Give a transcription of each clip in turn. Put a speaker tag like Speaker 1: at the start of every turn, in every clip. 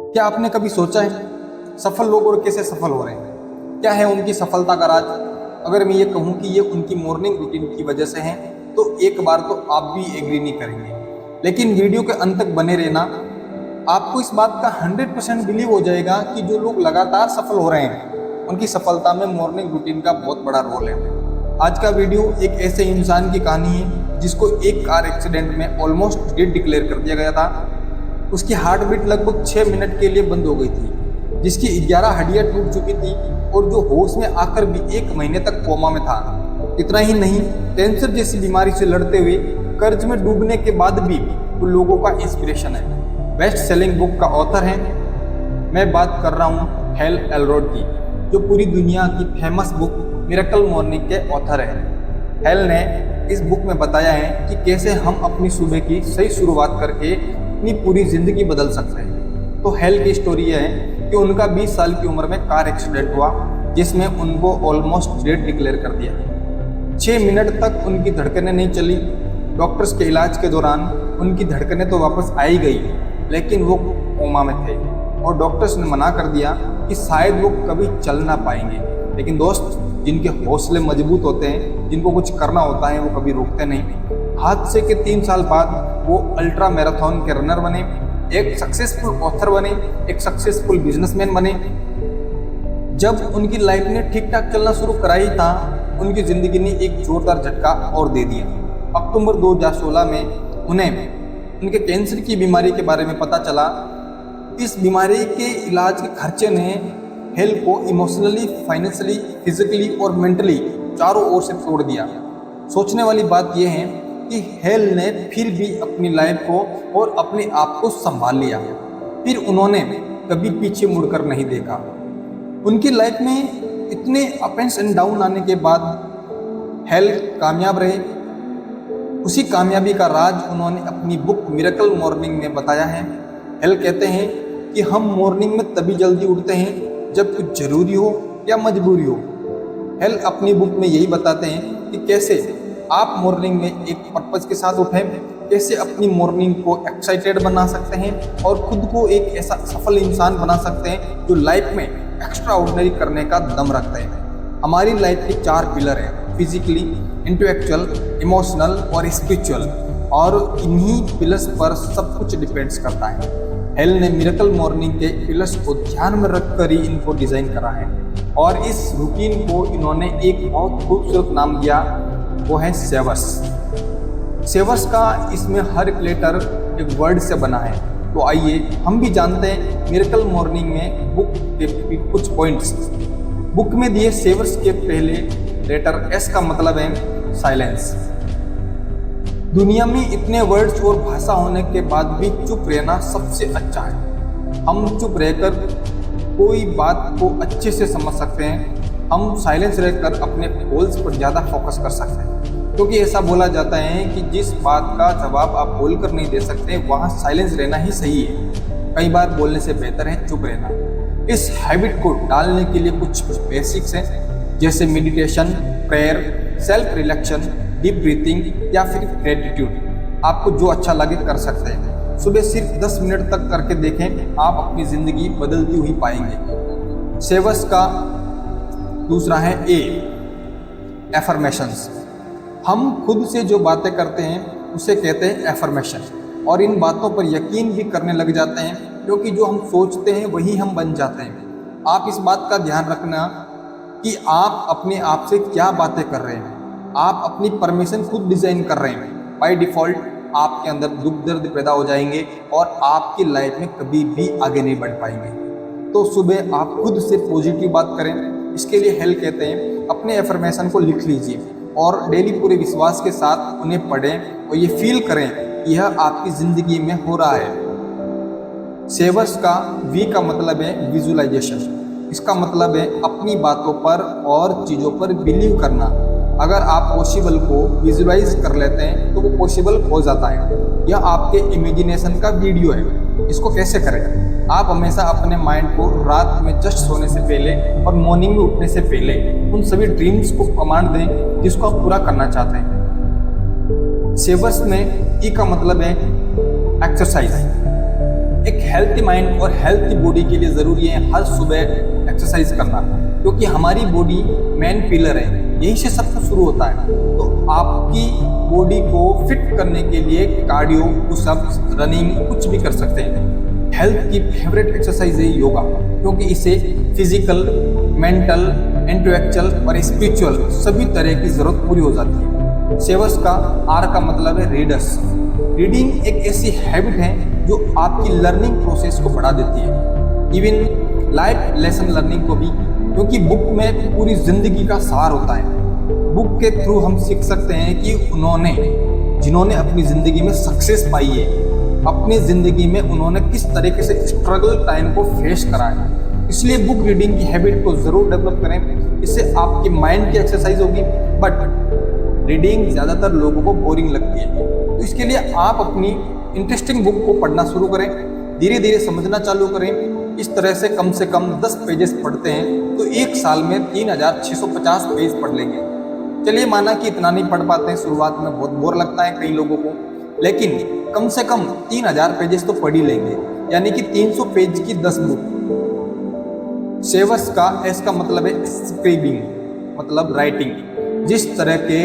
Speaker 1: क्या आपने कभी सोचा है सफल लोग और कैसे सफल हो रहे हैं? क्या है उनकी सफलता का राज? अगर मैं ये कहूँ कि ये उनकी मॉर्निंग रूटीन की वजह से है तो एक बार तो आप भी एग्री नहीं करेंगे। लेकिन वीडियो के अंत तक बने रहना, आपको इस बात का 100% बिलीव हो जाएगा कि जो लोग लगातार सफल हो रहे हैं उनकी सफलता में मॉर्निंग रूटीन का बहुत बड़ा रोल है। आज का वीडियो एक ऐसे इंसान की कहानी है जिसको एक कार एक्सीडेंट में ऑलमोस्ट डेड डिक्लेयर कर दिया गया था। उसकी हार्ट बीट लगभग 6 मिनट के लिए बंद हो गई थी, जिसकी 11 हड्डियां टूट चुकी थी और जो होश में आकर भी 1 महीने तक कोमा में था। इतना ही नहीं, कैंसर जैसी बीमारी से लड़ते हुए कर्ज में डूबने के बाद भी वो लोगों का इंस्पिरेशन है। बेस्ट सेलिंग बुक का ऑथर है। मैं बात कर रहा हूँ हेल एलरोड की, जो पूरी दुनिया की फेमस बुक मिरेकल मॉर्निंग के ऑथर है। हेल ने इस बुक में बताया है कि कैसे हम अपनी सुबह की सही शुरुआत करके अपनी पूरी जिंदगी बदल सकते हैं। तो हेल की स्टोरी है कि उनका 20 साल की उम्र में कार एक्सीडेंट हुआ जिसमें उनको ऑलमोस्ट डेड डिक्लेयर कर दिया। 6 मिनट तक उनकी धड़कनें नहीं चली। डॉक्टर्स के इलाज के दौरान उनकी धड़कनें तो वापस आ ही गई, लेकिन वो कोमा में थे और डॉक्टर्स ने मना कर दिया कि शायद वो कभी चल ना पाएंगे। लेकिन दोस्त, जिनके हौसले मजबूत होते हैं, जिनको कुछ करना होता है, वो कभी रुकते नहीं। हादसे के 3 साल बाद वो अल्ट्रा मैराथन के रनर बने, एक सक्सेसफुल ऑथर बने, एक सक्सेसफुल बिजनेसमैन बने। जब उनकी लाइफ ने ठीक ठाक चलना शुरू करा ही था, उनकी जिंदगी ने एक जोरदार झटका और दे दिया। अक्टूबर 2016 में उन्हें उनके कैंसर की बीमारी के बारे में पता चला। इस बीमारी के इलाज के खर्चे ने हेल को इमोशनली, फाइनेंशियली, फिजिकली और मेंटली चारों ओर से तोड़ दिया। सोचने वाली बात यह है कि हेल ने फिर भी अपनी लाइफ को और अपने आप को संभाल लिया। फिर उन्होंने कभी पीछे मुड़कर नहीं देखा। उनकी लाइफ में इतने अप्स एंड डाउन आने के बाद हेल कामयाब रहे। उसी कामयाबी का राज उन्होंने अपनी बुक मिरेकल मॉर्निंग में बताया है। हेल कहते हैं कि हम मॉर्निंग में तभी जल्दी उठते हैं जब कुछ जरूरी हो या मजबूरी हो। हेल अपनी बुक में यही बताते हैं कि कैसे आप मॉर्निंग में एक पर्पस के साथ उठें, कैसे अपनी मॉर्निंग को एक्साइटेड बना सकते हैं और खुद को एक ऐसा सफल इंसान बना सकते हैं जो लाइफ में एक्स्ट्रा ऑर्डिनरी करने का दम रखते हैं। हमारी लाइफ के 4 पिलर हैं: फिजिकली, इंटेलेक्चुअल, इमोशनल और स्पिरिचुअल, और इन्हीं पिलर्स पर सब कुछ डिपेंड्स करता है। हेल ने मिरेकल मॉर्निंग के पिलर्स को ध्यान में रखकर ही इनको डिज़ाइन करा है और इस रूटीन को इन्होंने एक बहुत खूबसूरत नाम दिया, वो है सेवर्स। सेवर्स का इसमें हर एक लेटर एक वर्ड से बना है। तो आइए हम भी जानते हैं मिरेकल मॉर्निंग में बुक के कुछ पॉइंट्स। बुक में दिए सेवर्स के पहले लेटर एस का मतलब है साइलेंस। दुनिया में इतने वर्ड्स और भाषा होने के बाद भी चुप रहना सबसे अच्छा है। हम चुप रहकर कोई बात को अच्छे से समझ सकते हैं। हम साइलेंस रहकर अपने गोल्स पर ज़्यादा फोकस कर सकते हैं, क्योंकि ऐसा बोला जाता है कि जिस बात का जवाब आप बोलकर नहीं दे सकते वहाँ साइलेंस रहना ही सही है। कई बार बोलने से बेहतर है चुप रहना। इस हैबिट को डालने के लिए कुछ बेसिक्स हैं, जैसे meditation, prayer, self relaxation, deep breathing या फिर ग्रेटिट्यूड। आपको जो अच्छा लगे कर सकते हैं। सुबह सिर्फ 10 मिनट तक करके देखें, आप अपनी ज़िंदगी बदलती हुई पाएंगे। सेवर्स का दूसरा है ए, एफर्मेशंस। हम खुद से जो बातें करते हैं उसे कहते हैं एफर्मेशन, और इन बातों पर यकीन भी करने लग जाते हैं, क्योंकि जो हम सोचते हैं वही हम बन जाते हैं। आप इस बात का ध्यान रखना कि आप अपने आप से क्या बातें कर रहे हैं। आप अपनी परमिशन खुद डिज़ाइन कर रहे हैं। बाय डिफ़ॉल्ट आपके अंदर दुख दर्द पैदा हो जाएंगे और आपकी लाइफ में कभी भी आगे नहीं बढ़ पाएंगे। तो सुबह आप खुद से पॉजिटिव बात करें। इसके लिए हेल कहते हैं अपने एफर्मेशन को लिख लीजिए और डेली पूरे विश्वास के साथ उन्हें पढ़ें और ये फील करें कि यह आपकी ज़िंदगी में हो रहा है। सेवर्स का वी का मतलब है विजुअलाइजेशन। इसका मतलब है अपनी बातों पर और चीज़ों पर बिलीव करना। अगर आप पॉसिबल को विजुअलाइज कर लेते हैं तो वो पॉसिबल हो जाता है। यह आपके इमेजिनेशन का वीडियो है। इसको कैसे करें? आप हमेशा अपने माइंड को रात में जस्ट सोने से पहले और मॉर्निंग में उठने से पहले उन सभी ड्रीम्स को कमांड दें जिसको आप पूरा करना चाहते हैं। सेवर्स में ई का मतलब है एक्सरसाइज। एक हेल्थी माइंड और हेल्थी बॉडी के लिए ज़रूरी है हर सुबह एक्सरसाइज करना, क्योंकि हमारी बॉडी मेन पिलर है, यहीं से सब कुछ शुरू होता है। तो आपकी बॉडी को फिट करने के लिए कार्डियो, पुशअप्स, रनिंग कुछ भी कर सकते हैं। हेल्थ की फेवरेट एक्सरसाइज है योगा, क्योंकि इसे फिजिकल, मेंटल, इंटेलेक्चुअल और स्पिरिचुअल सभी तरह की ज़रूरत पूरी हो जाती है। सेवस का आर का मतलब है रीडर्स। रीडिंग एक ऐसी हैबिट है जो आपकी लर्निंग प्रोसेस को बढ़ा देती है, इवन लाइफ लेसन लर्निंग को भी, क्योंकि बुक में पूरी जिंदगी का सार होता है। बुक के थ्रू हम सीख सकते हैं कि जिन्होंने अपनी ज़िंदगी में सक्सेस पाई है, अपनी ज़िंदगी में उन्होंने किस तरीके से स्ट्रगल टाइम को फेस करा है। इसलिए बुक रीडिंग की हैबिट को ज़रूर डेवलप करें, इससे आपके माइंड की एक्सरसाइज होगी। बट रीडिंग ज़्यादातर लोगों को बोरिंग लगती है, तो इसके लिए आप अपनी इंटरेस्टिंग बुक को पढ़ना शुरू करें, धीरे धीरे समझना चालू करें। इस तरह से कम 10 पेजेस पढ़ते हैं तो एक साल में 3650 पेज पढ़ लेंगे। चलिए माना कि इतना नहीं पढ़ पाते हैं, शुरुआत में बहुत बोर लगता है कई लोगों को, लेकिन कम से कम 3000 पेजेस तो पढ़ ही लेंगे, यानी कि 300 पेज की 10 बुक। सेवस का एस का मतलब है स्क्रिबिंग, मतलब राइटिंग। जिस तरह के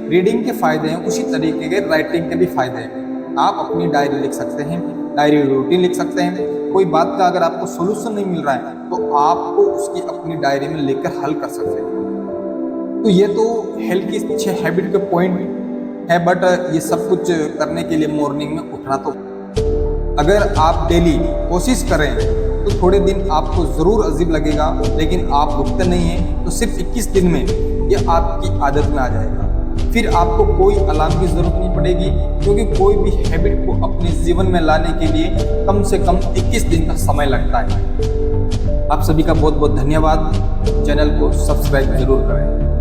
Speaker 1: रीडिंग के फायदे हैं उसी तरीके के राइटिंग के भी फायदे हैं। आप अपनी डायरी लिख सकते हैं, डायरी रूटीन लिख सकते हैं। कोई बात का अगर आपको सोल्यूशन नहीं मिल रहा है तो आपको उसकी अपनी डायरी में लिखकर हल कर सकते हैं। तो ये तो हेल्थ की 6 हैबिट के पॉइंट है, बट ये सब कुछ करने के लिए मॉर्निंग में उठना, तो अगर आप डेली कोशिश करें तो थोड़े दिन आपको ज़रूर अजीब लगेगा, लेकिन आप उठते नहीं हैं तो सिर्फ 21 दिन में ये आपकी आदत में आ जाएगा। फिर आपको कोई अलार्म की ज़रूरत नहीं पड़ेगी, क्योंकि कोई भी हैबिट को अपने जीवन में लाने के लिए कम से कम 21 दिन का समय लगता है। आप सभी का बहुत बहुत धन्यवाद। चैनल को सब्सक्राइब जरूर करें।